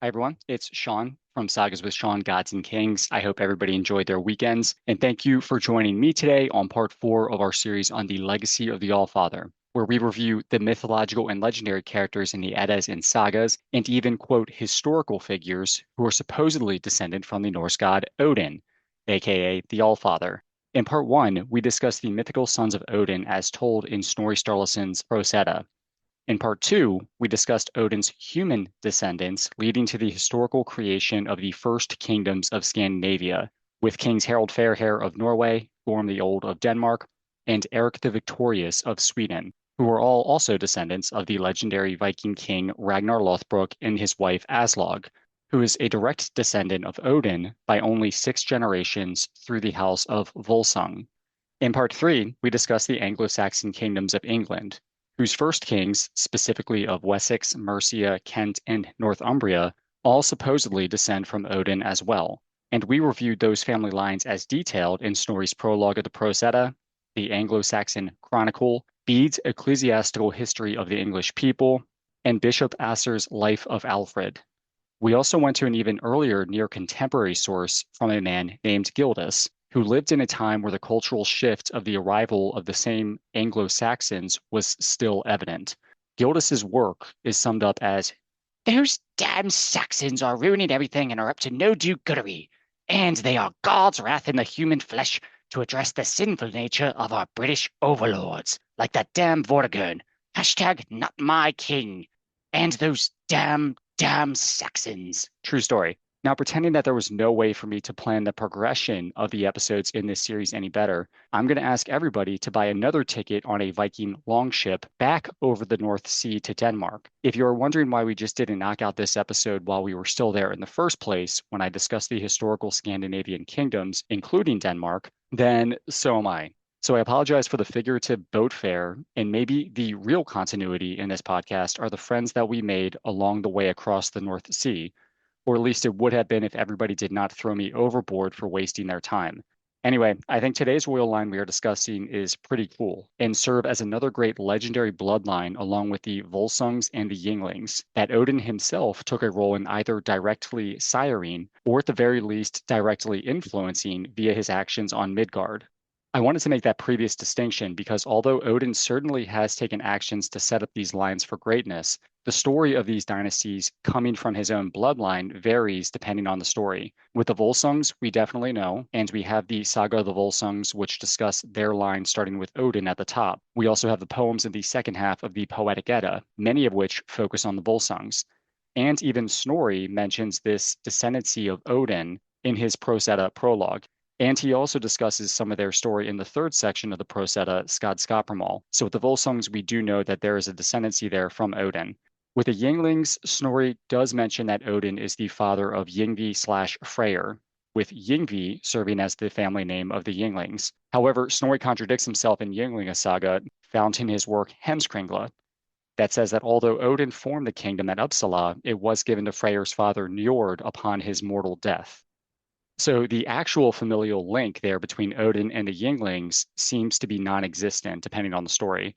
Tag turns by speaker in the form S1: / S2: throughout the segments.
S1: Hi everyone, it's Shawn from Sagas with Shawn, Gods and Kings. I hope everybody enjoyed their weekends, and thank you for joining me today on part 4 of our series on the legacy of the Allfather, where we review the mythological and legendary characters in the Eddas and Sagas, and even quote historical figures who are supposedly descended from the Norse god Odin, aka the Allfather. In part 1, we discussed the mythical sons of Odin as told in Snorri Sturluson's Prose. In part 2, we discussed Odin's human descendants, leading to the historical creation of the first kingdoms of Scandinavia, with Kings Harald Fairhair of Norway, Gorm the Old of Denmark, and Eric the Victorious of Sweden, who are all also descendants of the legendary Viking king Ragnar Lothbrok and his wife Aslog, who is a direct descendant of Odin by only 6 generations through the house of Volsung. In part 3, we discussed the Anglo-Saxon kingdoms of England, whose first kings, specifically of Wessex, Mercia, Kent, and Northumbria, all supposedly descend from Odin as well. And we reviewed those family lines as detailed in Snorri's prologue of the Prose, the Anglo-Saxon Chronicle, Bede's Ecclesiastical History of the English People, and Bishop Asser's Life of Alfred. We also went to an even earlier near contemporary source from a man named Gildas, who lived in a time where the cultural shift of the arrival of the same Anglo-Saxons was still evident. Gildas's work is summed up as, "Those damn Saxons are ruining everything and are up to no do-goodery, and they are God's wrath in the human flesh to address the sinful nature of our British overlords, like that damn Vortigern, hashtag not my king, and those damn Saxons." True story. Now, pretending that there was no way for me to plan the progression of the episodes in this series any better, I'm going to ask everybody to buy another ticket on a Viking longship back over the North Sea to Denmark. If you're wondering why we just didn't knock out this episode while we were still there in the first place, when I discussed the historical Scandinavian kingdoms, including Denmark, then so am I. So I apologize for the figurative boat fare, and maybe the real continuity in this podcast are the friends that we made along the way across the North Sea, or at least it would have been if everybody did not throw me overboard for wasting their time. Anyway, I think today's royal line we are discussing is pretty cool and serve as another great legendary bloodline along with the Volsungs and the Yinglings that Odin himself took a role in either directly siring or at the very least directly influencing via his actions on Midgard. I wanted to make that previous distinction because although Odin certainly has taken actions to set up these lines for greatness, the story of these dynasties coming from his own bloodline varies depending on the story. With the Volsungs, we definitely know, and we have the Saga of the Volsungs, which discuss their line starting with Odin at the top. We also have the poems in the second half of the Poetic Edda, many of which focus on the Volsungs. And even Snorri mentions this descendancy of Odin in his Prose Edda prologue. And he also discusses some of their story in the third section of the Prose Edda, Skadskaparmal. So with the Volsungs, we do know that there is a descendancy there from Odin. With the Yinglings, Snorri does mention that Odin is the father of Yngvi/Freyr, with Yngvi serving as the family name of the Yinglings. However, Snorri contradicts himself in Ynglinga Saga, found in his work Heimskringla, that says that although Odin formed the kingdom at Uppsala, it was given to Freyr's father Njord upon his mortal death. So the actual familial link there between Odin and the Yinglings seems to be non-existent, depending on the story.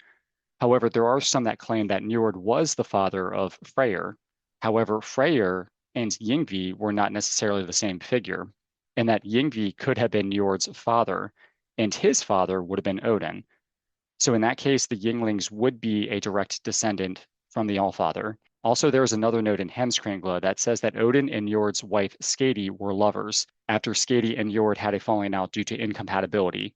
S1: However, there are some that claim that Njord was the father of Freyr. However, Freyr and Yngvi were not necessarily the same figure, and that Yngvi could have been Njord's father, and his father would have been Odin. So in that case, the Yinglings would be a direct descendant from the Allfather. Also, there is another note in Heimskringla that says that Odin and Njord's wife Skadi were lovers, after Skadi and Njord had a falling out due to incompatibility.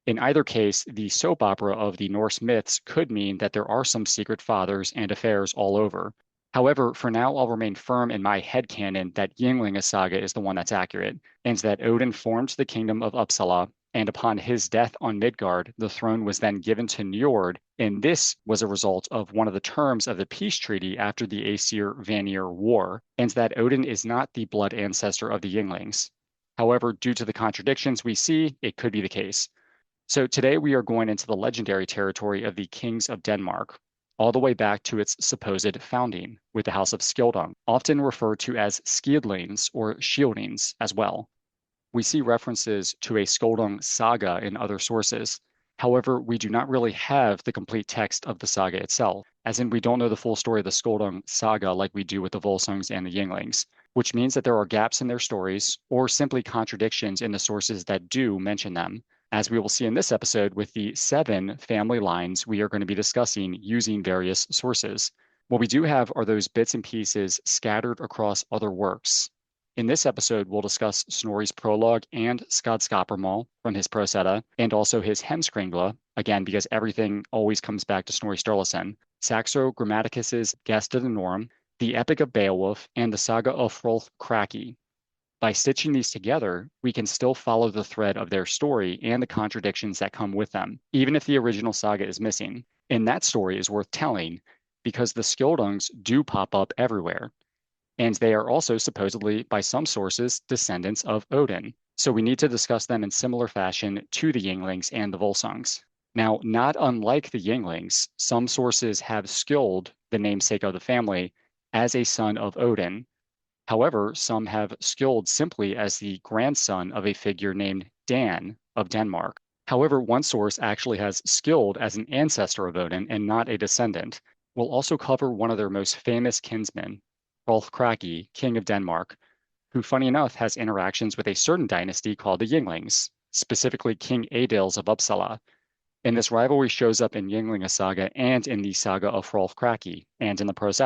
S1: In either case, the soap opera of the Norse myths could mean that there are some secret fathers and affairs all over. However, for now, I'll remain firm in my headcanon that Ynglinga Saga is the one that's accurate, and that Odin formed the kingdom of Uppsala, and upon his death on Midgard, the throne was then given to Njord, and this was a result of one of the terms of the peace treaty after the Aesir-Vanir War, and that Odin is not the blood ancestor of the Yinglings. However, due to the contradictions we see, it could be the case. So today we are going into the legendary territory of the kings of Denmark, all the way back to its supposed founding with the House of Skjoldung, often referred to as Skjoldlings or Skjoldings as well. We see references to a Skjoldung Saga in other sources. However, we do not really have the complete text of the saga itself. as in we don't know the full story of the Skjoldung Saga like we do with the Volsungs and the Yinglings, which means that there are gaps in their stories or simply contradictions in the sources that do mention them, as we will see in this episode with the 7 family lines we are going to be discussing using various sources. What we do have are those bits and pieces scattered across other works. In this episode, we'll discuss Snorri's prologue and Skadskaparmal from his Prose, and also his Hemskringla, again, because everything always comes back to Snorri Sturluson, Saxo Grammaticus's Gesta Danorum, the Epic of Beowulf, and the Saga of Hrolf Kraki. By stitching these together, we can still follow the thread of their story and the contradictions that come with them, even if the original saga is missing. And that story is worth telling because the Skjoldungs do pop up everywhere. And they are also supposedly, by some sources, descendants of Odin. So we need to discuss them in similar fashion to the Yinglings and the Volsungs. Now, not unlike the Yinglings, some sources have Skjold, the namesake of the family, as a son of Odin. However, some have Skjold simply as the grandson of a figure named Dan of Denmark. However, one source actually has Skjold as an ancestor of Odin and not a descendant. We'll also cover one of their most famous kinsmen, Hrolf Kraki, king of Denmark, who, funny enough, has interactions with a certain dynasty called the Yinglings, specifically King Eadils of Uppsala. And this rivalry shows up in Ynglinga Saga and in the Saga of Hrolf Kraki and in the Prose.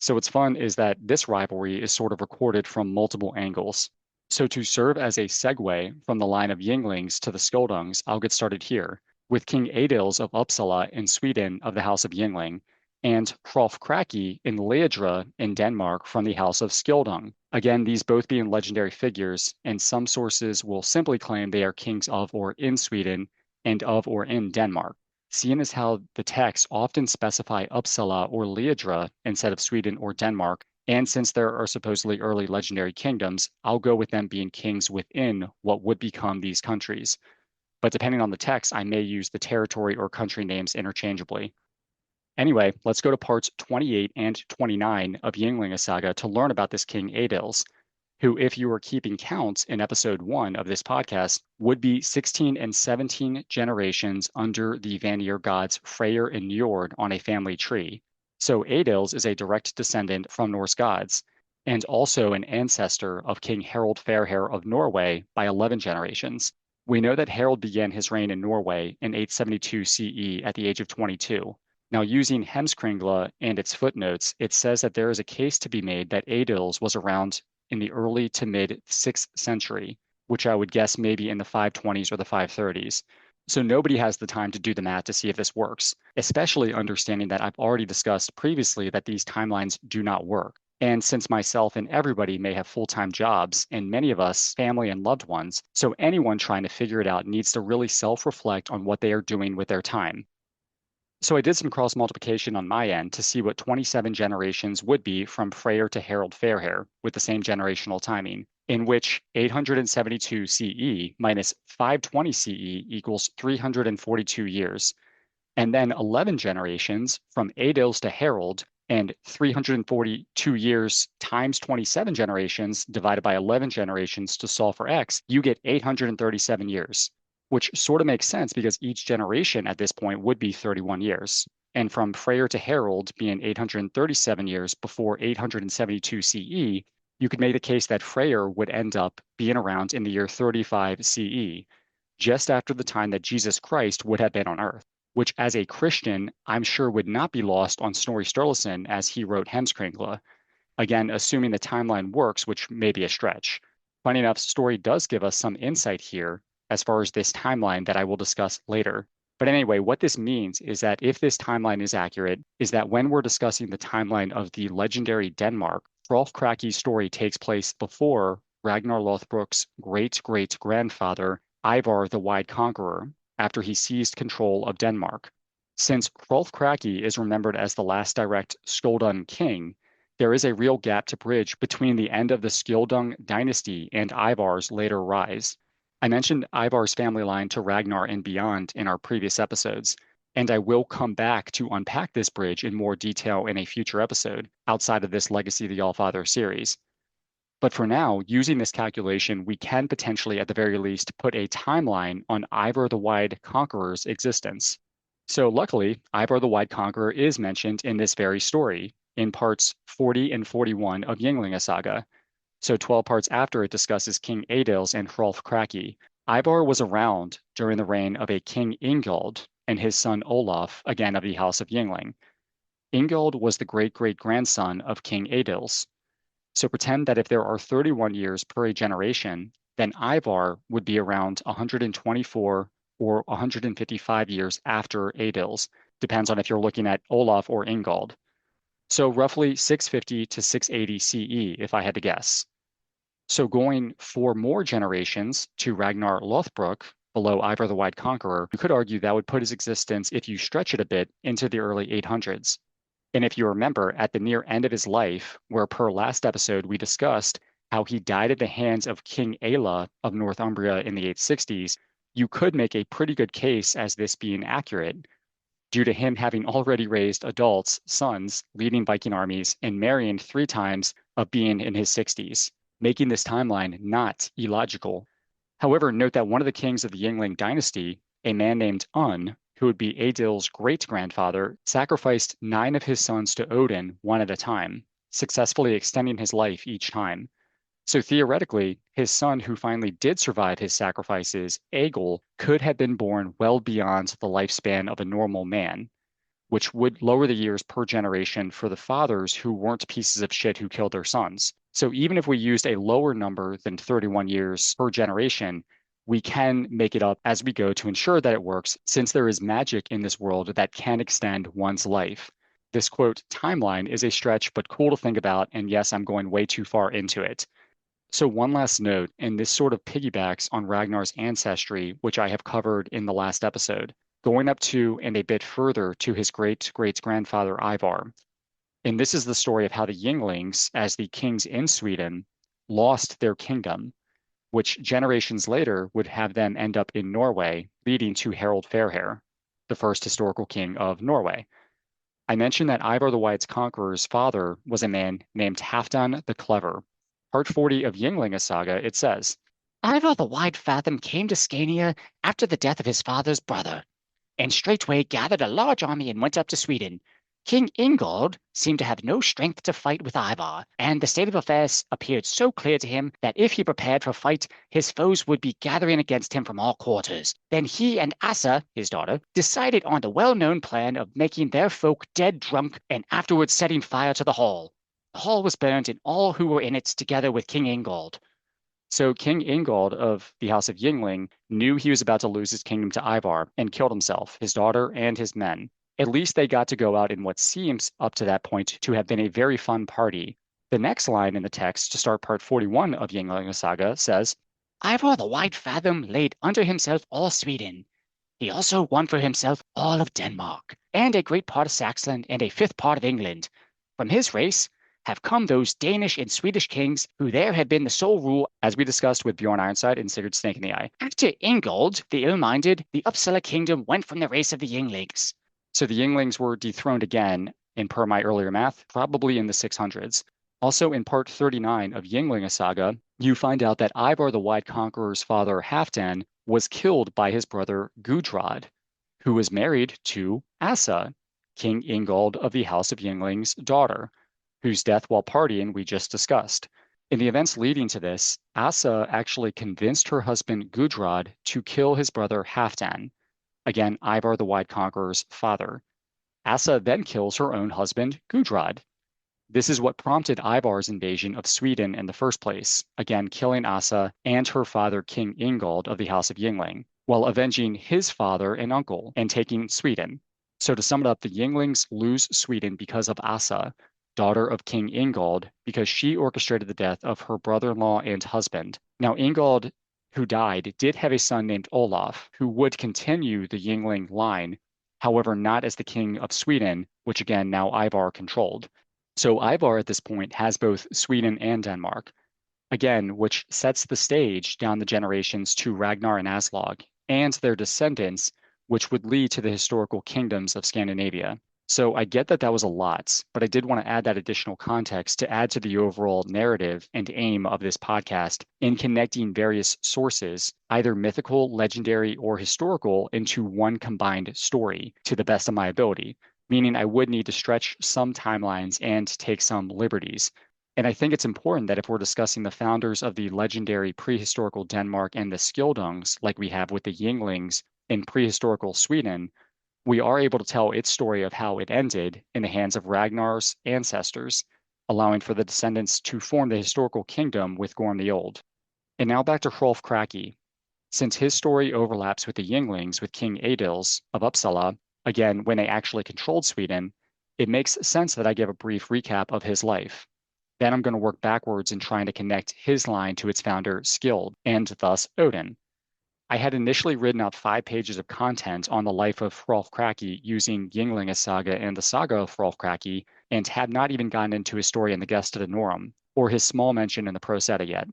S1: So what's fun is that this rivalry is sort of recorded from multiple angles. So to serve as a segue from the line of Yinglings to the Skjoldungs, I'll get started here with King Eadils of Uppsala in Sweden of the House of Yngling, and Hrolf Kraki in Leodra in Denmark from the House of Skjoldung. Again, these both being legendary figures, and some sources will simply claim they are kings of or in Sweden and of or in Denmark. Seeing as how the texts often specify Uppsala or Leodra instead of Sweden or Denmark, and since there are supposedly early legendary kingdoms, I'll go with them being kings within what would become these countries. But depending on the text, I may use the territory or country names interchangeably. Anyway, let's go to parts 28 and 29 of Ynglinga Saga to learn about this King Eadils, who, if you were keeping counts in episode 1 of this podcast, would be 16 and 17 generations under the Vanir gods Freyr and Njord on a family tree. So Eadils is a direct descendant from Norse gods, and also an ancestor of King Harald Fairhair of Norway by 11 generations. We know that Harald began his reign in Norway in 872 CE at the age of 22. Now, using Hemskringla and its footnotes, it says that there is a case to be made that Eadils was around in the early to mid 6th century, which I would guess maybe in the 520s or the 530s. So nobody has the time to do the math to see if this works, especially understanding that I've already discussed previously that these timelines do not work. And since myself and everybody may have full-time jobs, and many of us, family and loved ones, so anyone trying to figure it out needs to really self-reflect on what they are doing with their time. So I did some cross multiplication on my end to see what 27 generations would be from Freyr to Harald Fairhair with the same generational timing, in which 872 CE minus 520 CE equals 342 years. And then 11 generations from Eadils to Harald and 342 years times 27 generations divided by 11 generations to solve for X, you get 837 years. Which sort of makes sense because each generation at this point would be 31 years. And from Freyr to Harald being 837 years before 872 CE, you could make the case that Freyr would end up being around in the year 35 CE, just after the time that Jesus Christ would have been on Earth, which as a Christian, I'm sure would not be lost on Snorri Sturluson as he wrote Hemskringla. Again, assuming the timeline works, which may be a stretch. Funny enough, story does give us some insight here as far as this timeline that I will discuss later. But anyway, what this means is that if this timeline is accurate, is that when we're discussing the timeline of the legendary Denmark, Hrolf Kraki's story takes place before Ragnar Lothbrok's great-great-grandfather, Ivar the Wide Conqueror, after he seized control of Denmark. Since Hrolf Kraki is remembered as the last direct Skjoldung king, there is a real gap to bridge between the end of the Skjoldung dynasty and Ivar's later rise. I mentioned Ivar's family line to Ragnar and beyond in our previous episodes, and I will come back to unpack this bridge in more detail in a future episode outside of this Legacy of the Allfather series. But for now, using this calculation, we can potentially, at the very least, put a timeline on Ivar the Wide Conqueror's existence. So luckily, Ivar the Wide Conqueror is mentioned in this very story in parts 40 and 41 of Ynglinga Saga. So 12 parts after it discusses King Adils and Hrolf Kraki. Ivar was around during the reign of a King Ingald and his son Olaf, again of the House of Yngling. Ingald was the great-great-grandson of King Adils. So pretend that if there are 31 years per a generation, then Ivar would be around 124 or 155 years after Adils. Depends on if you're looking at Olaf or Ingald. So roughly 650 to 680 CE, if I had to guess. So going 4 more generations to Ragnar Lothbrok, below Ivar the Wide Conqueror, you could argue that would put his existence, if you stretch it a bit, into the early 800s. And if you remember, at the near end of his life, where per last episode we discussed how he died at the hands of King Aella of Northumbria in the 860s, you could make a pretty good case as this being accurate, due to him having already raised adults, sons, leading Viking armies, and marrying 3 times of being in his 60s, making this timeline not illogical. However, note that one of the kings of the Yngling dynasty, a man named Un, who would be Adil's great-grandfather, sacrificed 9 of his sons to Odin one at a time, successfully extending his life each time. So theoretically, his son who finally did survive his sacrifices, Egil, could have been born well beyond the lifespan of a normal man, which would lower the years per generation for the fathers who weren't pieces of shit who killed their sons. So even if we used a lower number than 31 years per generation, we can make it up as we go to ensure that it works, since there is magic in this world that can extend one's life. This quote timeline is a stretch, but cool to think about, and yes, I'm going way too far into it. So one last note, and this sort of piggybacks on Ragnar's ancestry, which I have covered in the last episode, going up to and a bit further to his great-great-grandfather Ivar. And this is the story of how the Yinglings, as the kings in Sweden, lost their kingdom, which generations later would have them end up in Norway, leading to Harald Fairhair, the first historical king of Norway. I mentioned that Ivar the Wide Conqueror's father was a man named Halfdan the Clever. Part 40 of Ynglinga Saga, it says,
S2: Ivar the Wide Fathom came to Scania after the death of his father's brother, and straightway gathered a large army and went up to Sweden. King Ingald seemed to have no strength to fight with Ivar, and the state of affairs appeared so clear to him that if he prepared for fight, his foes would be gathering against him from all quarters. Then he and Asa, his daughter, decided on the well-known plan of making their folk dead drunk and afterwards setting fire to the hall. The hall was burned, and all who were in it together with King Ingald.
S1: So King Ingald of the House of Yngling knew he was about to lose his kingdom to Ivar and killed himself, his daughter, and his men. At least they got to go out in what seems up to that point to have been a very fun party. The next line in the text to start part 41 of Ynglinga Saga says,
S2: Ivar the Wide Fathom laid under himself all Sweden. He also won for himself all of Denmark, and a great part of Saxland, and a fifth part of England. From his race have come those Danish and Swedish kings who there had been the sole rule,
S1: as we discussed with Bjorn Ironside and Sigurd Snake in the Eye.
S2: After Ingald, the ill-minded, the Uppsala kingdom went from the race of the Yinglings.
S1: So the Yinglings were dethroned again, in per my earlier math, probably in the 600s. Also in part 39 of Ynglinga Saga, you find out that Ivar the Wide Conqueror's father Halfdan was killed by his brother Gudrod, who was married to Asa, King Ingald of the House of Yngling's daughter, whose death while partying we just discussed. In the events leading to this, Asa actually convinced her husband Gudrod to kill his brother Halfdan, again Ivar the Wide Conqueror's father. Asa then kills her own husband Gudrod. This is what prompted Ivar's invasion of Sweden in the first place, again killing Asa and her father King Ingald of the House of Yngling, while avenging his father and uncle and taking Sweden. So to sum it up, the Ynglings lose Sweden because of Asa, daughter of King Ingald, because she orchestrated the death of her brother-in-law and husband. Now Ingald, who died, did have a son named Olaf, who would continue the Yngling line, however not as the king of Sweden, which again now Ivar controlled. So Ivar at this point has both Sweden and Denmark, again, which sets the stage down the generations to Ragnar and Aslog, and their descendants, which would lead to the historical kingdoms of Scandinavia. So I get that that was a lot, but I did want to add that additional context to add to the overall narrative and aim of this podcast in connecting various sources, either mythical, legendary, or historical, into one combined story to the best of my ability, meaning I would need to stretch some timelines and take some liberties. And I think it's important that if we're discussing the founders of the legendary prehistorical Denmark and the Skjoldungs, like we have with the Yinglings in prehistorical Sweden, we are able to tell its story of how it ended in the hands of Ragnar's ancestors, allowing for the descendants to form the historical kingdom with Gorm the Old. And now back to Hrolf Kraki. Since his story overlaps with the Yinglings with King Adils of Uppsala, again, when they actually controlled Sweden, it makes sense that I give a brief recap of his life. Then I'm going to work backwards in trying to connect his line to its founder, Skjold, and thus Odin. I had initially written out 5 pages of content on the life of Hrolf Kraki using Ynglinga Saga and the Saga of Hrolf Kraki, and had not even gotten into his story in the Gesta Danorum, or his small mention in the Prose Edda yet.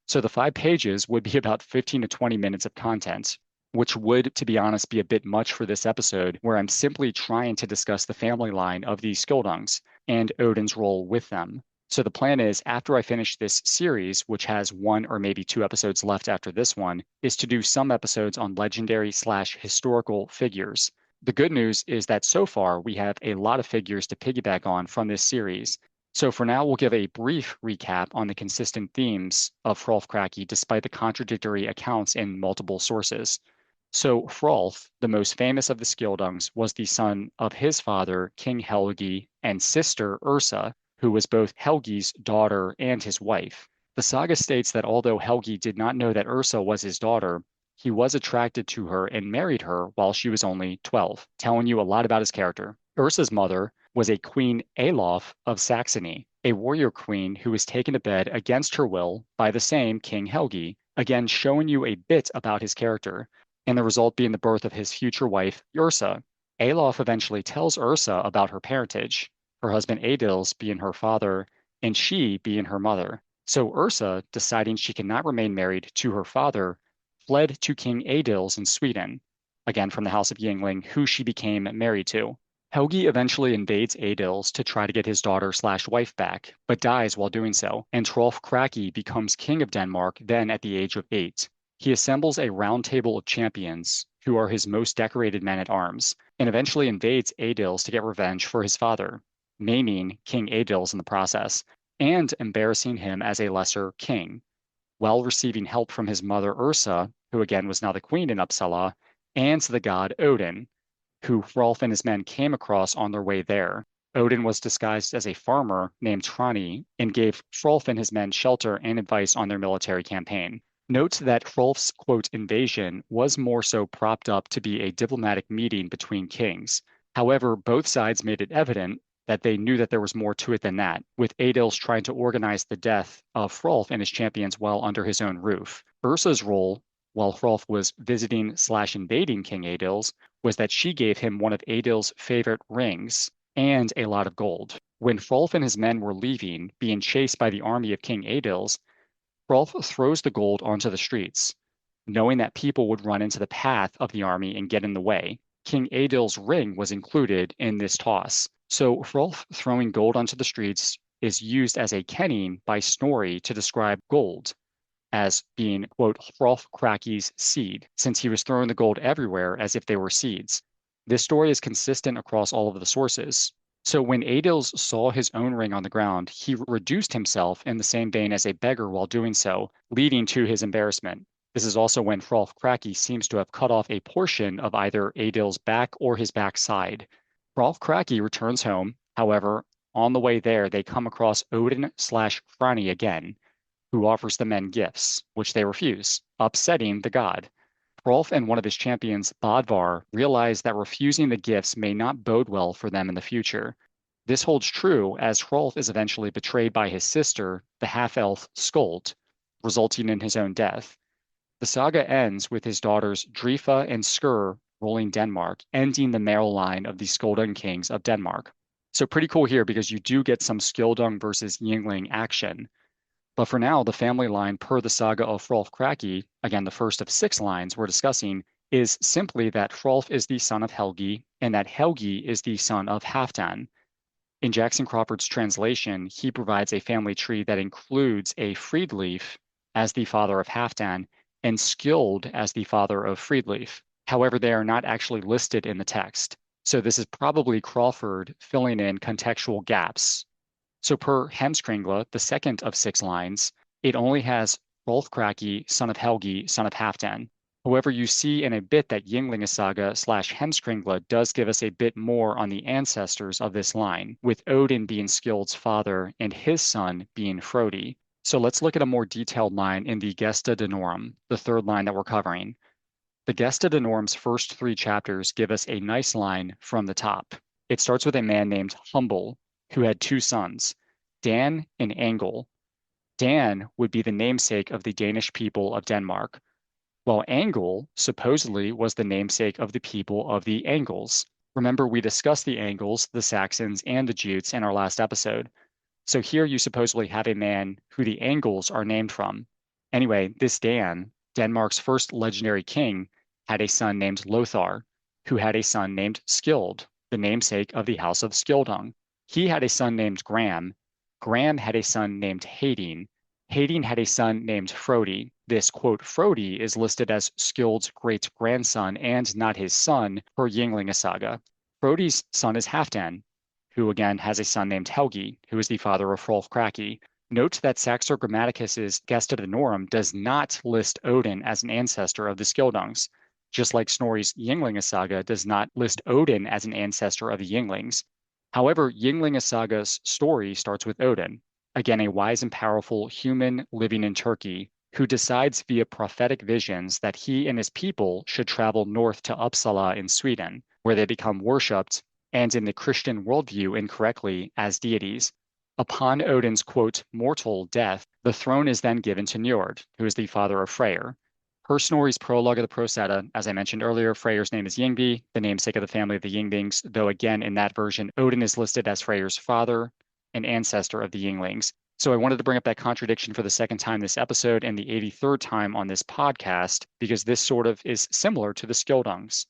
S1: So the 5 pages would be about 15 to 20 minutes of content, which would, to be honest, be a bit much for this episode, where I'm simply trying to discuss the family line of the Skjoldungs and Odin's role with them. So the plan is, after I finish this series, which has 1 or maybe 2 episodes left after this one, is to do some episodes on legendary/historical figures. The good news is that so far we have a lot of figures to piggyback on from this series. So for now, we'll give a brief recap on the consistent themes of Hrolf Kraki despite the contradictory accounts in multiple sources. So Hrolf, the most famous of the Skjoldungs, was the son of his father, King Helgi, and sister Ursa, who was both Helgi's daughter and his wife. The saga states that although Helgi did not know that Ursa was his daughter, he was attracted to her and married her while she was only 12, telling you a lot about his character. Ursa's mother was a Queen Alof of Saxony, a warrior queen who was taken to bed against her will by the same King Helgi, again showing you a bit about his character, and the result being the birth of his future wife, Ursa. Alof eventually tells Ursa about her parentage, her husband Adils being her father, and she being her mother. So Ursa, deciding she cannot remain married to her father, fled to King Adils in Sweden, again from the House of Yngling, who she became married to. Helgi eventually invades Adils to try to get his daughter/wife back, but dies while doing so, and Hrolf Kraki becomes king of Denmark then at the age of 8. He assembles a round table of champions, who are his most decorated men at arms, and eventually invades Adils to get revenge for his father, maiming King Adils in the process, and embarrassing him as a lesser king, while receiving help from his mother Ursa, who again was now the queen in Uppsala, and the god Odin, who Hrolf and his men came across on their way there. Odin was disguised as a farmer named Trani and gave Hrolf and his men shelter and advice on their military campaign. Note that Hrolf's, quote, invasion was more so propped up to be a diplomatic meeting between kings. However, both sides made it evident that they knew that there was more to it than that, with Adils trying to organize the death of Hrolf and his champions well under his own roof. Ursa's role, while Hrolf was visiting/invading King Adils, was that she gave him one of Adils' favorite rings and a lot of gold. When Hrolf and his men were leaving, being chased by the army of King Adils, Hrolf throws the gold onto the streets, knowing that people would run into the path of the army and get in the way. King Adil's ring was included in this toss. So Hrolf throwing gold onto the streets is used as a kenning by Snorri to describe gold as being, quote, Hrolf Kraki's seed, since he was throwing the gold everywhere as if they were seeds. This story is consistent across all of the sources. So when Adils saw his own ring on the ground, he reduced himself in the same vein as a beggar while doing so, leading to his embarrassment. This is also when Hrolf Kraki seems to have cut off a portion of either Adil's back or his backside. Hrolf Kraki returns home. However, on the way there, they come across Odin/Frani again, who offers the men gifts, which they refuse, upsetting the god. Hrolf and one of his champions, Bodvar, realize that refusing the gifts may not bode well for them in the future. This holds true as Hrolf is eventually betrayed by his sister, the half-elf Skjold, resulting in his own death. The saga ends with his daughters Drifa and Skur ruling Denmark, ending the male line of the Skjoldung kings of Denmark. So pretty cool here because you do get some Skjoldung versus Yngling action. But for now, the family line per the saga of Hrolf Kraki, again, the first of 6 lines we're discussing, is simply that Hrolf is the son of Helgi and that Helgi is the son of Halfdan. In Jackson Crawford's translation, he provides a family tree that includes a Freedleaf as the father of Halfdan and Skjold as the father of Freedleaf. However, they are not actually listed in the text. So this is probably Crawford filling in contextual gaps. So per Hemskringla, the second of 6 lines, it only has Hrolf Kraki, son of Helgi, son of Halfdan. However, you see in a bit that Ynglinga Saga / Hemskringla does give us a bit more on the ancestors of this line, with Odin being Skjold's father and his son being Frodi. So let's look at a more detailed line in the Gesta Danorum, the third line that we're covering. The Gesta Danorum's first 3 chapters give us a nice line from the top. It starts with a man named Humble, who had 2 sons, Dan and Angel. Dan would be the namesake of the Danish people of Denmark, while Angel supposedly was the namesake of the people of the Angles. Remember, we discussed the Angles, the Saxons, and the Jutes in our last episode. So here you supposedly have a man who the Angles are named from. Anyway, this Dan, Denmark's first legendary king, had a son named Lothar, who had a son named Skjold, the namesake of the House of Skjoldung. He had a son named Gram. Gram had a son named Hedin. Hedin had a son named Frodi. This, quote, Frodi is listed as Skjold's great-grandson and not his son per Ynglinga Saga. Frodi's son is Halfdan, who again has a son named Helgi, who is the father of Hrolf Kraki. Note that Saxo Grammaticus's Gesta Danorum does not list Odin as an ancestor of the Skjoldungs, just like Snorri's Ynglinga Saga does not list Odin as an ancestor of the Ynglings. However, Ynglinga Saga's story starts with Odin, again a wise and powerful human living in Turkey, who decides via prophetic visions that he and his people should travel north to Uppsala in Sweden, where they become worshipped, and in the Christian worldview incorrectly, as deities. Upon Odin's, quote, mortal death, the throne is then given to Njord, who is the father of Freyr. Per Snorri's prologue of the Prose Edda, as I mentioned earlier, Freyr's name is Yngvi, the namesake of the family of the Yngvings, though again in that version, Odin is listed as Freyr's father, an ancestor of the Ynglings. So I wanted to bring up that contradiction for the second time this episode and the 83rd time on this podcast, because this sort of is similar to the Skjoldungs.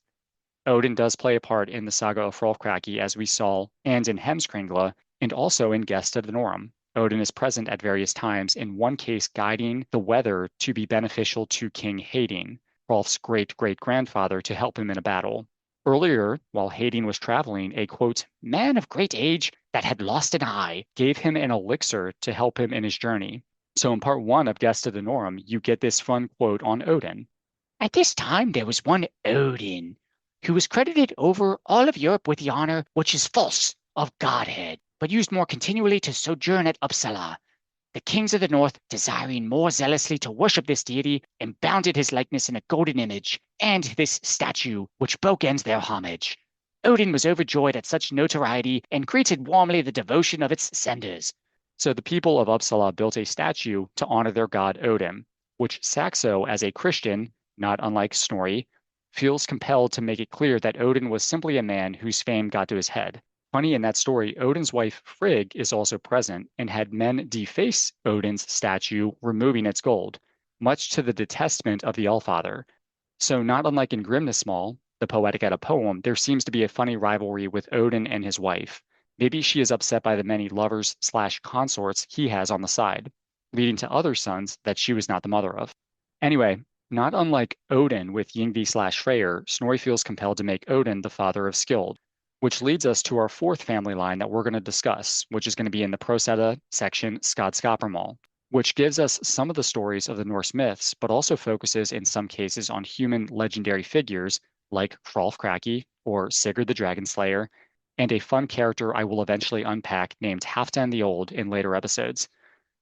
S1: Odin does play a part in the saga of Hrolf Kraki, as we saw, and in Hemskringla, and also in Gesta Danorum. Odin is present at various times, in one case guiding the weather to be beneficial to King Hedin, Hrolf's great-great-grandfather, to help him in a battle. Earlier, while Hedin was traveling, a, quote, man of great age that had lost an eye gave him an elixir to help him in his journey. So in part 1 of Gesta Danorum, you get this fun quote on Odin.
S2: At this time there was one Odin, who was credited over all of Europe with the honor, which is false, of godhead, but used more continually to sojourn at Uppsala. The kings of the north, desiring more zealously to worship this deity, imbounded his likeness in a golden image, and this statue, which bokens their homage. Odin was overjoyed at such notoriety, and greeted warmly the devotion of its senders.
S1: So the people of Uppsala built a statue to honor their god Odin, which Saxo, as a Christian, not unlike Snorri, feels compelled to make it clear that Odin was simply a man whose fame got to his head. Funny, in that story, Odin's wife Frigg is also present and had men deface Odin's statue, removing its gold, much to the detestment of the Allfather. So not unlike in Grimnismal, the Poetic Edda poem, there seems to be a funny rivalry with Odin and his wife. Maybe she is upset by the many lovers / consorts he has on the side, leading to other sons that she was not the mother of. Anyway, not unlike Odin with Yngvi / Freyr, Snorri feels compelled to make Odin the father of Skjold, which leads us to our 4th family line that we're going to discuss, which is going to be in the Prose Edda section Skadskaparmal, which gives us some of the stories of the Norse myths, but also focuses in some cases on human legendary figures like Hrolf Kraki or Sigurd the Dragon Slayer, and a fun character I will eventually unpack named Halfdan the Old in later episodes.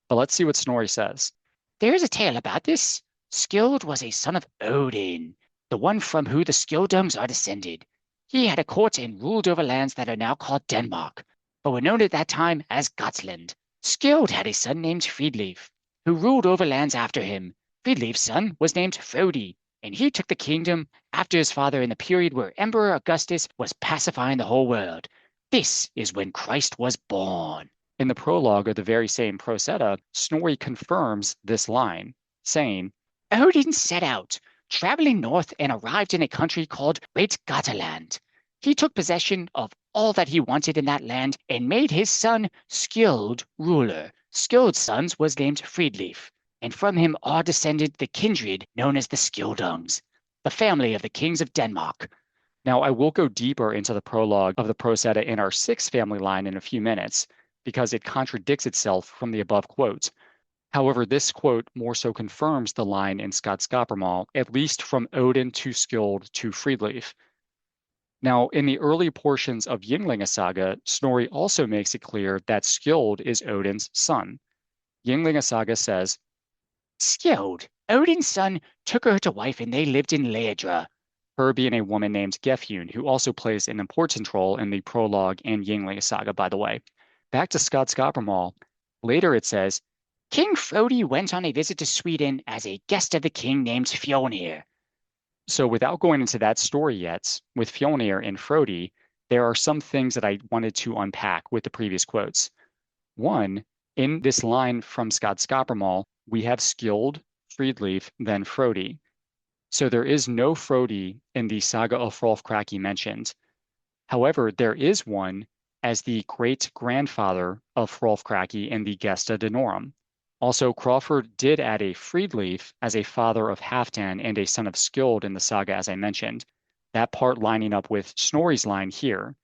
S1: But let's see what Snorri says.
S2: There is a tale about this. Skjold was a son of Odin, the one from whom the Skjoldungs are descended. He had a court and ruled over lands that are now called Denmark, but were known at that time as Gotsland. Skjold had a son named Freedleif, who ruled over lands after him. Freedleif's son was named Frodi, and he took the kingdom after his father in the period where Emperor Augustus was pacifying the whole world. This is when Christ was born.
S1: In the prologue of the very same Prose Edda, Snorri confirms this line, saying,
S2: Odin set out traveling north and arrived in a country called Great Gotaland. He took possession of all that he wanted in that land and made his son Skjold ruler. Skjold's son was named Friedleif, and from him are descended the kindred known as the Skjoldungs, the family of the kings of Denmark.
S1: Now, I will go deeper into the prologue of the Prose Edda in our sixth family line in a few minutes, because it contradicts itself from the above quote. However, this quote more so confirms the line in Skjoldskaparmal, at least from Odin to Skjold to Friedleif. Now, in the early portions of Ynglinga Saga, Snorri also makes it clear that Skjold is Odin's son. Ynglinga Saga says,
S2: Skjold, Odin's son, took her to wife and they lived in Laedra.
S1: Her being a woman named Gefjun, who also plays an important role in the prologue and Ynglinga Saga, by the way. Back to Skjoldskaparmal, later it says,
S2: King Frodi went on a visit to Sweden as a guest of the king named Fjolnir.
S1: So without going into that story yet, with Fjolnir and Frodi, there are some things that I wanted to unpack with the previous quotes. One, in this line from Skjoldskaparmal, we have Skjold, Friedleif, then Frodi. So there is no Frodi in the saga of Hrolf Kraki mentioned. However, there is one as the great-grandfather of Hrolf Kraki in the Gesta Danorum. Also, Crawford did add a Friedleif as a father of Halfdan and a son of Skjold in the saga, as I mentioned. That part lining up with Snorri's line here.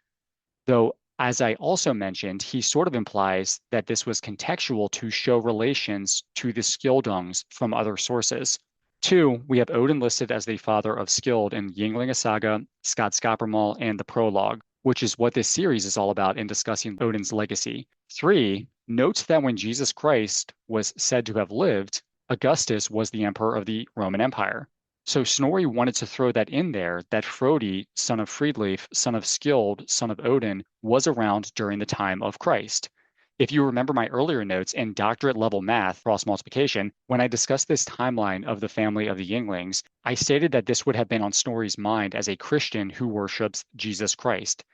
S1: Though, as I also mentioned, he sort of implies that this was contextual to show relations to the Skjoldungs from other sources. Two, we have Odin listed as the father of Skjold in Ynglinga Saga, Skjoldskaparmal, and the prologue, which is what this series is all about in discussing Odin's legacy. Three, notes that when Jesus Christ was said to have lived, Augustus was the emperor of the Roman Empire. So Snorri wanted to throw that in there, that Frodi, son of Friedleif, son of Skjold, son of Odin, was around during the time of Christ. If you remember my earlier notes in doctorate level math, cross multiplication, when I discussed this timeline of the family of the Yinglings, I stated that this would have been on Snorri's mind as a Christian who worships Jesus Christ.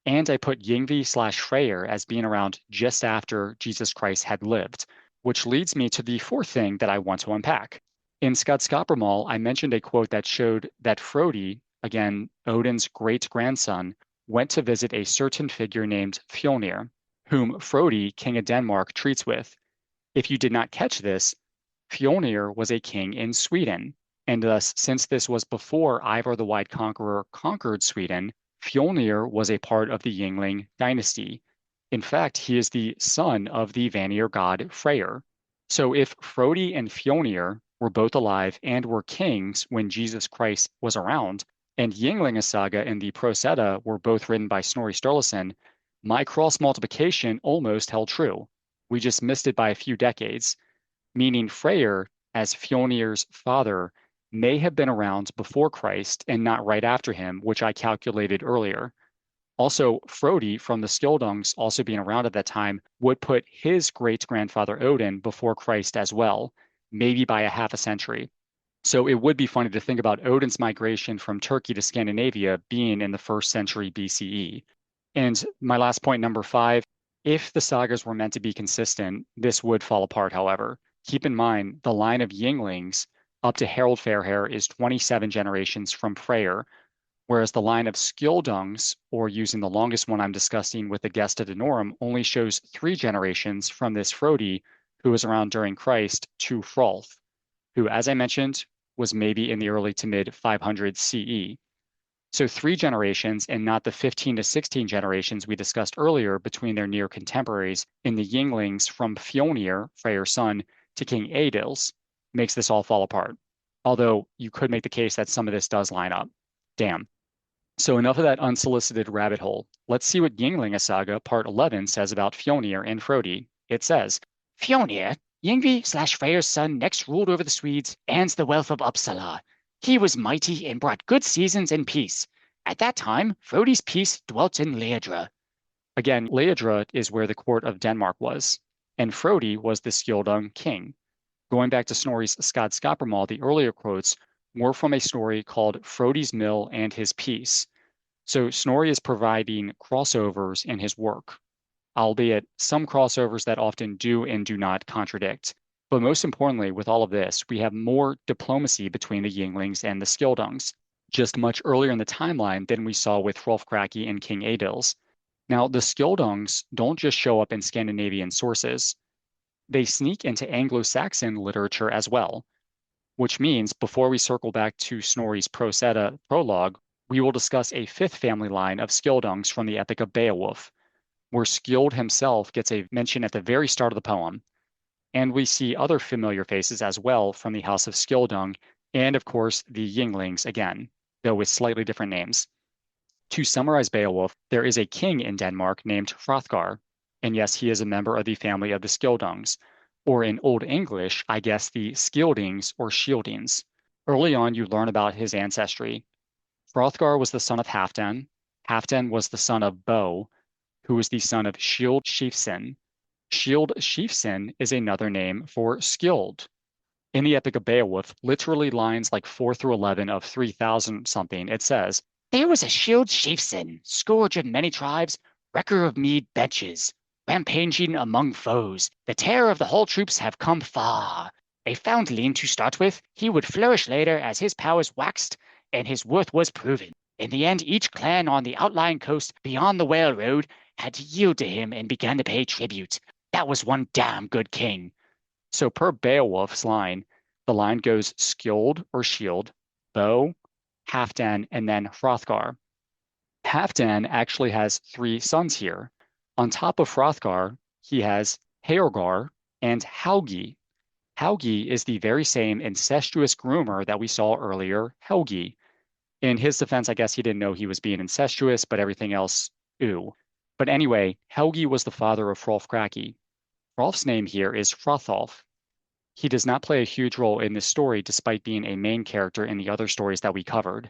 S1: And I put Yngvi/Freyr as being around just after Jesus Christ had lived, which leads me to the fourth thing that I want to unpack. In Skjoldskaparmal, I mentioned a quote that showed that Frodi, again, Odin's great-grandson, went to visit a certain figure named Fjolnir, whom Frodi, king of Denmark, treats with. If you did not catch this, Fjolnir was a king in Sweden, and thus, since this was before Ivar the Wide Conqueror conquered Sweden, Fjolnir was a part of the Yngling dynasty. In fact, he is the son of the Vanir god Freyr. So if Frodi and Fjolnir were both alive and were kings when Jesus Christ was around, and Ynglinga Saga and the Prose Edda were both written by Snorri Sturluson, my cross multiplication almost held true. We just missed it by a few decades, meaning Freyr, as Fjolnir's father, may have been around before Christ and not right after him, which I calculated earlier. Also, Frodi from the Skjoldungs also being around at that time would put his great-grandfather Odin before Christ as well, maybe by a half a century. So it would be funny to think about Odin's migration from Turkey to Scandinavia being in the 1st century BCE. And my last point, number 5, if the sagas were meant to be consistent, this would fall apart, however. Keep in mind, the line of Yinglings up to Harald Fairhair is 27 generations from Freyr, whereas the line of Skjoldungs, or using the longest one I'm discussing with the Gesta Danorum, only shows 3 generations from this Frodi, who was around during Christ, to Hrolf, who, as I mentioned, was maybe in the early to mid 500 CE. So 3 generations and not the 15 to 16 generations we discussed earlier between their near contemporaries in the Yinglings from Fjolnir, Freyr's son, to King Eadil's, makes this all fall apart. Although you could make the case that some of this does line up. Damn. So enough of that unsolicited rabbit hole. Let's see what Ynglinga Saga Part 11 says about Fjolnir and Frodi. It says,
S2: Fjolnir, Yngvi/Freyr's son, next ruled over the Swedes and the wealth of Uppsala. He was mighty and brought good seasons and peace. At that time, Frodi's peace dwelt in Laedra.
S1: Again, Laedra is where the court of Denmark was, and Frodi was the Skjoldung king. Going back to Snorri's Skjoldskaparmal, the earlier quotes were from a story called Frodi's Mill and His Peace. So Snorri is providing crossovers in his work, albeit some crossovers that often do and do not contradict. But most importantly, with all of this, we have more diplomacy between the Yinglings and the Skjoldungs, just much earlier in the timeline than we saw with Hrolf Kraki and King Adils. Now, the Skjoldungs don't just show up in Scandinavian sources. They sneak into Anglo-Saxon literature as well, which means before we circle back to Snorri's Prose Edda prologue, we will discuss a fifth family line of Skjoldungs from the Epic of Beowulf, where Skjold himself gets a mention at the very start of the poem. And we see other familiar faces as well from the House of Skjoldung, and of course the Yinglings again, though with slightly different names. To summarize Beowulf, there is a king in Denmark named Hrothgar, and yes, he is a member of the family of the Skjoldungs, or in Old English, I guess the Skjoldings or Shieldings. Early on, you learn about his ancestry. Hrothgar was the son of Halfdan. Halfdan was the son of Bo, who was the son of Shield Sheafson. Shield Sheafson is another name for Skjold. In the Epic of Beowulf, literally lines like 4 through 11 of 3000 something, it says,
S2: There was a Shield Chieftain, scourge of many tribes, wrecker of mead benches, rampaging among foes. The terror of the whole troops have come far. A foundling to start with, he would flourish later as his powers waxed and his worth was proven. In the end, each clan on the outlying coast beyond the Whale Road had to yield to him and began to pay tribute. That was one damn good king.
S1: So per Beowulf's line, the line goes Skjold or Shield, Bo, Halfdan, and then Hrothgar. Halfdan actually has 3 sons here. On top of Hrothgar, he has Heorgar and Haugi. Haugi is the very same incestuous groomer that we saw earlier, Helgi. In his defense, I guess he didn't know he was being incestuous, but everything else, ooh. But anyway, Helgi was the father of Hrolf Kraki. Hrolf's name here is Hrothulf. He does not play a huge role in this story despite being a main character in the other stories that we covered.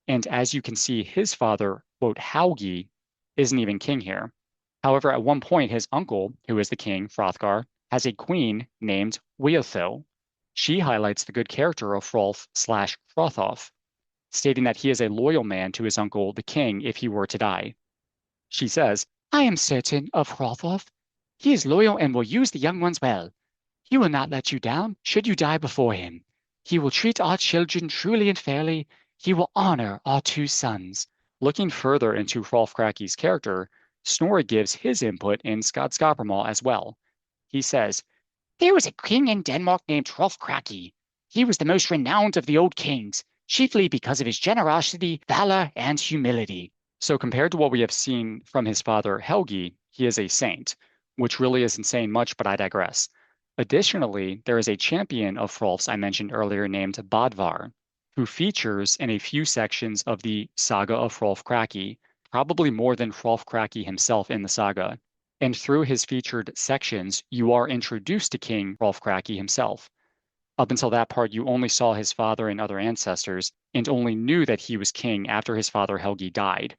S1: And as you can see, his father, quote, Haugi, isn't even king here. However, at one point, his uncle, who is the king, Hrothgar, has a queen named Weotho. She highlights the good character of Hrolf/Hrothulf, stating that he is a loyal man to his uncle, the king, if he were to die. She says,
S2: I am certain of Hrothulf. He is loyal and will use the young ones well. He will not let you down should you die before him. He will treat our children truly and fairly. He will honor our 2 sons.
S1: Looking further into Hrolf Kraki's character, Snorri gives his input in Skjoldskaparmal as well. He says,
S2: There was a king in Denmark named Hrolf Kraki. He was the most renowned of the old kings, chiefly because of his generosity, valor, and humility.
S1: So compared to what we have seen from his father Helgi, he is a saint, which really isn't saying much, but I digress. Additionally, there is a champion of Hrolf's I mentioned earlier named Bodvar, who features in a few sections of the Saga of Hrolf Kraki, probably more than Hrolf Kraki himself in the saga. And through his featured sections, you are introduced to King Hrolf Kraki himself. Up until that part, you only saw his father and other ancestors, and only knew that he was king after his father Helgi died.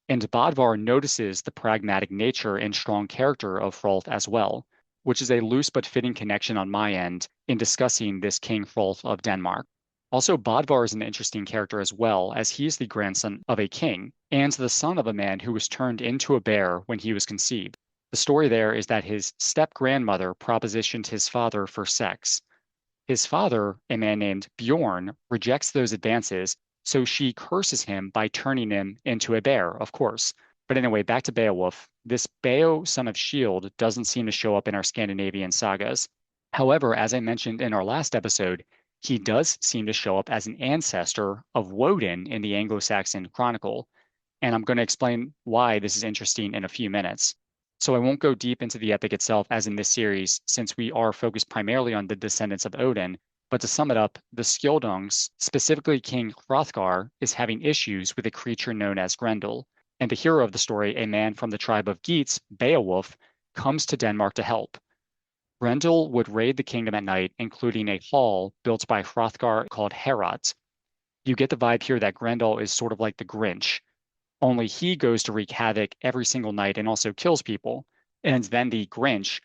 S1: And Bodvar notices the pragmatic nature and strong character of Hrolf as well, which is a loose but fitting connection on my end in discussing this King Hrolf of Denmark. Also, Bodvar is an interesting character as well, as he is the grandson of a king and the son of a man who was turned into a bear when he was conceived. The story there is that his step-grandmother propositioned his father for sex. His father, a man named Bjorn, rejects those advances, so she curses him by turning him into a bear, of course. But anyway, back to Beowulf. This Beo, son of Shield, doesn't seem to show up in our Scandinavian sagas. However, as I mentioned in our last episode, he does seem to show up as an ancestor of Woden in the Anglo-Saxon Chronicle, and I'm going to explain why this is interesting in a few minutes. So I won't go deep into the epic itself as in this series, since we are focused primarily on the descendants of Odin, but to sum it up, the Skjoldungs, specifically King Hrothgar, is having issues with a creature known as Grendel, and the hero of the story, a man from the tribe of Geats, Beowulf, comes to Denmark to help. Grendel would raid the kingdom at night, including a hall built by Hrothgar called Heorot. You get the vibe here that Grendel is sort of like the Grinch, only he goes to wreak havoc every single night and also kills people. And then the Grinch,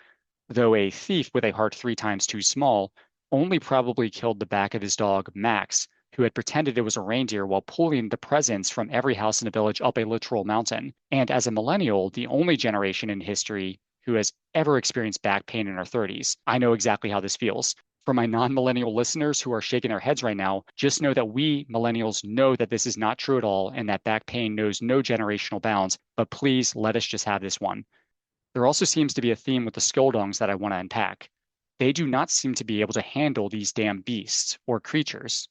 S1: though a thief with a heart 3 times too small, only probably killed the back of his dog, Max, who had pretended it was a reindeer while pulling the presents from every house in the village up a literal mountain. And as a millennial, the only generation in history who has ever experienced back pain in her 30s. I know exactly how this feels. For my non-millennial listeners who are shaking their heads right now, just know that we millennials know that this is not true at all and that back pain knows no generational bounds, but please let us just have this one. There also seems to be a theme with the Skjoldungs that I want to unpack. They do not seem to be able to handle these damn beasts or creatures.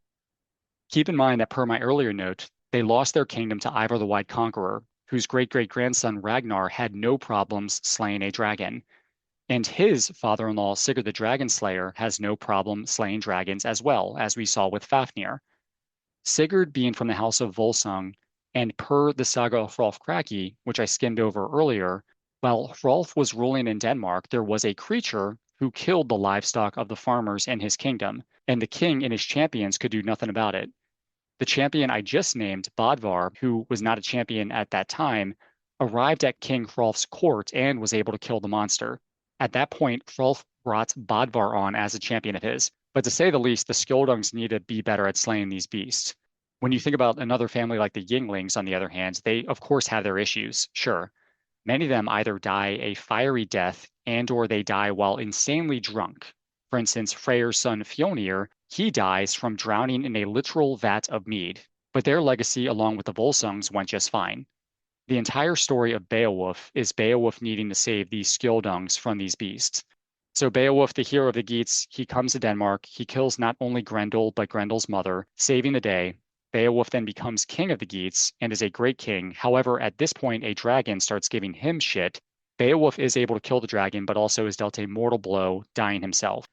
S1: Keep in mind that per my earlier note, they lost their kingdom to Ivar the White Conqueror, whose great-great-grandson Ragnar had no problems slaying a dragon. And his father-in-law, Sigurd the Dragon Slayer, has no problem slaying dragons as well, as we saw with Fafnir. Sigurd being from the House of Volsung, and per the saga of Hrolf Kraki, which I skimmed over earlier, while Hrolf was ruling in Denmark, there was a creature who killed the livestock of the farmers in his kingdom, and the king and his champions could do nothing about it. The champion I just named, Bodvar, who was not a champion at that time, arrived at King Hrolf's court and was able to kill the monster. At that point, Hrolf brought Bodvar on as a champion of his, but to say the least, the Skjoldungs need to be better at slaying these beasts. When you think about another family like the Yinglings, on the other hand, they of course have their issues, sure. Many of them either die a fiery death and or they die while insanely drunk. For instance, Freyr's son Fjolnir, he dies from drowning in a literal vat of mead, but their legacy along with the Volsungs went just fine. The entire story of Beowulf is Beowulf needing to save these Skjoldungs from these beasts. So Beowulf, the hero of the Geats, he comes to Denmark. He kills not only Grendel, but Grendel's mother, saving the day. Beowulf then becomes king of the Geats and is a great king. However, at this point, a dragon starts giving him shit. Beowulf is able to kill the dragon, but also is dealt a mortal blow, dying himself.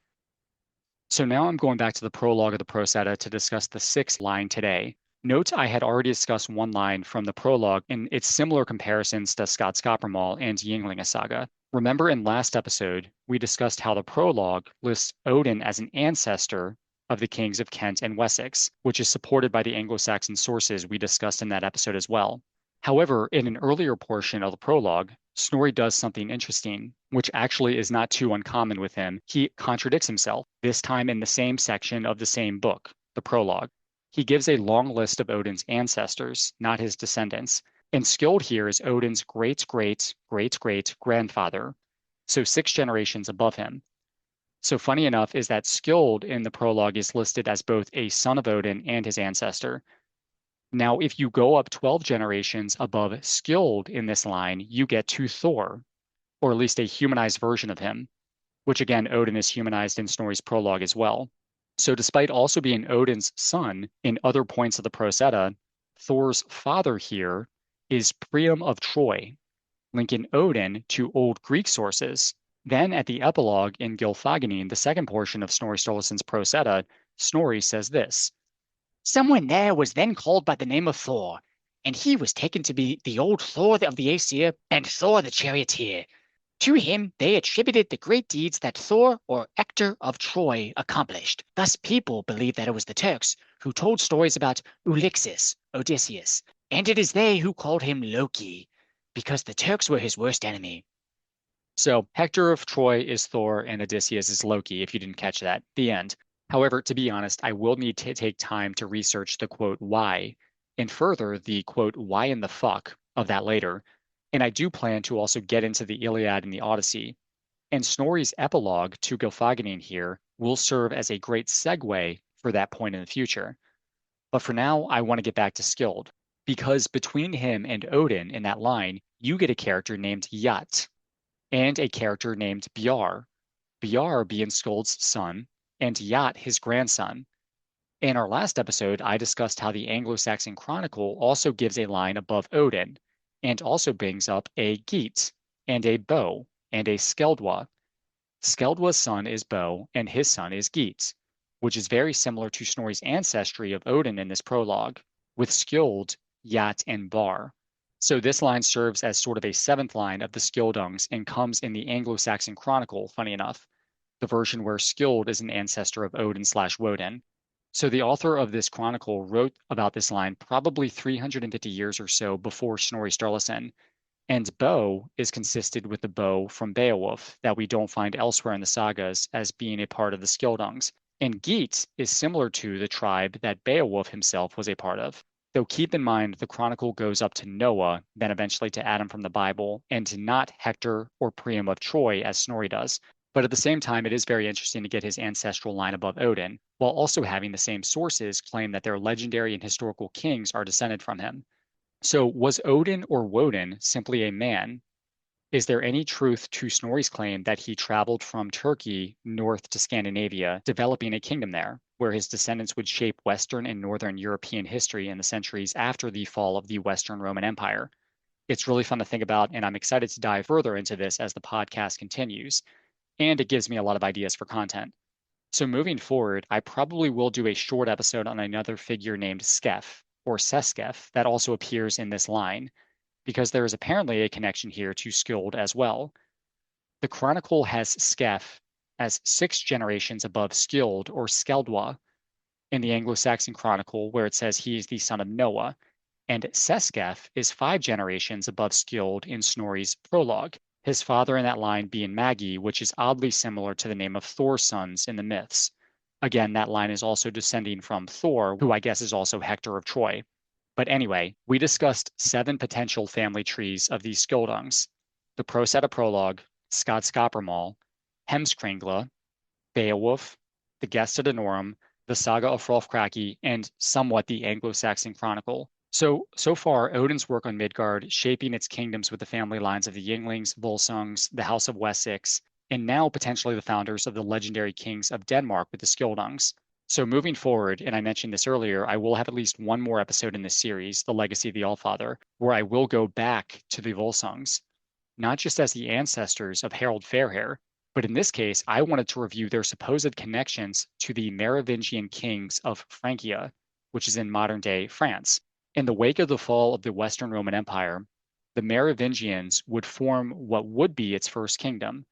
S1: So now I'm going back to the prologue of the Prose Edda to discuss the sixth line today. Note I had already discussed one line from the prologue in its similar comparisons to Skotskappermal and Ynglinga Saga. Remember in last episode, we discussed how the prologue lists Odin as an ancestor of the kings of Kent and Wessex, which is supported by the Anglo-Saxon sources we discussed in that episode as well. However, in an earlier portion of the prologue, Snorri does something interesting, which actually is not too uncommon with him. He contradicts himself, this time in the same section of the same book, the prologue. He gives a long list of Odin's ancestors, not his descendants. And Skjold here is Odin's great-great-great-great-grandfather, so 6 generations above him. So funny enough is that Skjold in the prologue is listed as both a son of Odin and his ancestor. Now, if you go up 12 generations above Skjold in this line, you get to Thor, or at least a humanized version of him, which again, Odin is humanized in Snorri's prologue as well. So despite also being Odin's son in other points of the Prose Edda, Thor's father here is Priam of Troy, linking Odin to old Greek sources. Then at the epilogue in Gylfaginning, the second portion of Snorri Sturluson's Prose Edda, Snorri says this:
S2: Someone there was then called by the name of Thor, and he was taken to be the old Thor of the Aesir and Thor the charioteer. To him they attributed the great deeds that Thor or Hector of Troy accomplished. Thus people believe that it was the Turks who told stories about Ulysses, Odysseus, and it is they who called him Loki, because the Turks were his worst enemy.
S1: So Hector of Troy is Thor and Odysseus is Loki, if you didn't catch that. The end. However, to be honest, I will need to take time to research the quote why, and further the quote why in the fuck of that later. And I do plan to also get into the Iliad and the Odyssey. And Snorri's epilogue to Gylfaginning here will serve as a great segue for that point in the future. But for now, I want to get back to Skjold, because between him and Odin in that line, you get a character named Jat and a character named Bjar. Bjar being Skjold's son, and Jat his grandson. In our last episode, I discussed how the Anglo-Saxon Chronicle also gives a line above Odin, and also brings up a Geat, and a Bo, and a Skeldwa. Skeldwa's son is Bo, and his son is Geat, which is very similar to Snorri's ancestry of Odin in this prologue, with Skjold, Jat, and Bar. So this line serves as sort of a 7th line of the Skjoldungs and comes in the Anglo-Saxon Chronicle, funny enough, the version where Skjold is an ancestor of Odin/Woden. So the author of this chronicle wrote about this line probably 350 years or so before Snorri Sturluson. And Bo is consisted with the bow from Beowulf that we don't find elsewhere in the sagas as being a part of the Skjoldungs. And Geat is similar to the tribe that Beowulf himself was a part of. Though keep in mind, the chronicle goes up to Noah, then eventually to Adam from the Bible, and to not Hector or Priam of Troy as Snorri does. But at the same time, it is very interesting to get his ancestral line above Odin, while also having the same sources claim that their legendary and historical kings are descended from him. So was Odin or Woden simply a man? Is there any truth to Snorri's claim that he traveled from Turkey north to Scandinavia, developing a kingdom there, where his descendants would shape Western and Northern European history in the centuries after the fall of the Western Roman Empire? It's really fun to think about, and I'm excited to dive further into this as the podcast continues. And it gives me a lot of ideas for content. So moving forward, I probably will do a short episode on another figure named Skef, or Seskef, that also appears in this line, because there is apparently a connection here to Skjold as well. The chronicle has Skef as 6 generations above Skjold or Skeldwa in the Anglo-Saxon chronicle, where it says he is the son of Noah, and Seskef is 5 generations above Skjold in Snorri's prologue, his father in that line being Magi, which is oddly similar to the name of Thor's sons in the myths. Again, that line is also descending from Thor, who I guess is also Hector of Troy. But anyway, we discussed 7 potential family trees of these Skjoldungs: the Prose prologue, Skadskaparmal, Hemskringla, Beowulf, the Gesta Danorum, the Saga of Hrolf Kraki, and somewhat the Anglo-Saxon Chronicle. So far, Odin's work on Midgard, shaping its kingdoms with the family lines of the Ynglinks, Volsungs, the House of Wessex, and now potentially the founders of the legendary kings of Denmark with the Skjoldungs. So moving forward, and I mentioned this earlier, I will have at least one more episode in this series, The Legacy of the Allfather, where I will go back to the Volsungs, not just as the ancestors of Harald Fairhair, but in this case, I wanted to review their supposed connections to the Merovingian kings of Francia, which is in modern-day France. In the wake of the fall of the Western Roman Empire, the Merovingians would form what would be its first kingdom.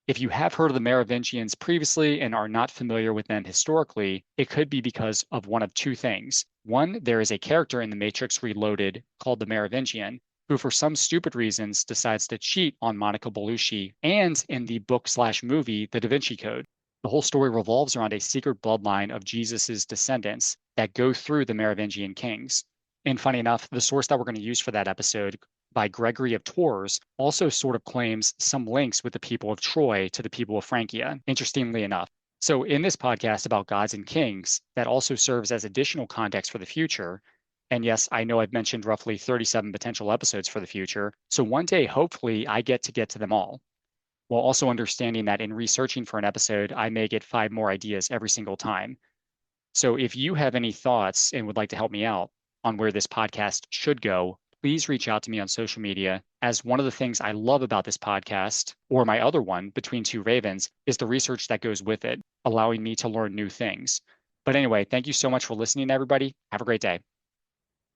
S1: If you have heard of the Merovingians previously and are not familiar with them historically, it could be because of one of 2 things. One, there is a character in the Matrix Reloaded called the Merovingian, who for some stupid reasons decides to cheat on Monica Bellucci, and in the book/movie, The Da Vinci Code. The whole story revolves around a secret bloodline of Jesus's descendants that go through the Merovingian kings. And funny enough, the source that we're going to use for that episode by Gregory of Tours also sort of claims some links with the people of Troy to the people of Francia, interestingly enough. So in this podcast about gods and kings, that also serves as additional context for the future. And yes, I know I've mentioned roughly 37 potential episodes for the future. So one day, hopefully, I get to them all, while also understanding that in researching for an episode, I may get 5 more ideas every single time. So if you have any thoughts and would like to help me out on where this podcast should go, please reach out to me on social media, as one of the things I love about this podcast, or my other one, Between Two Ravens, is the research that goes with it, allowing me to learn new things. But anyway, thank you so much for listening, everybody. Have a great day.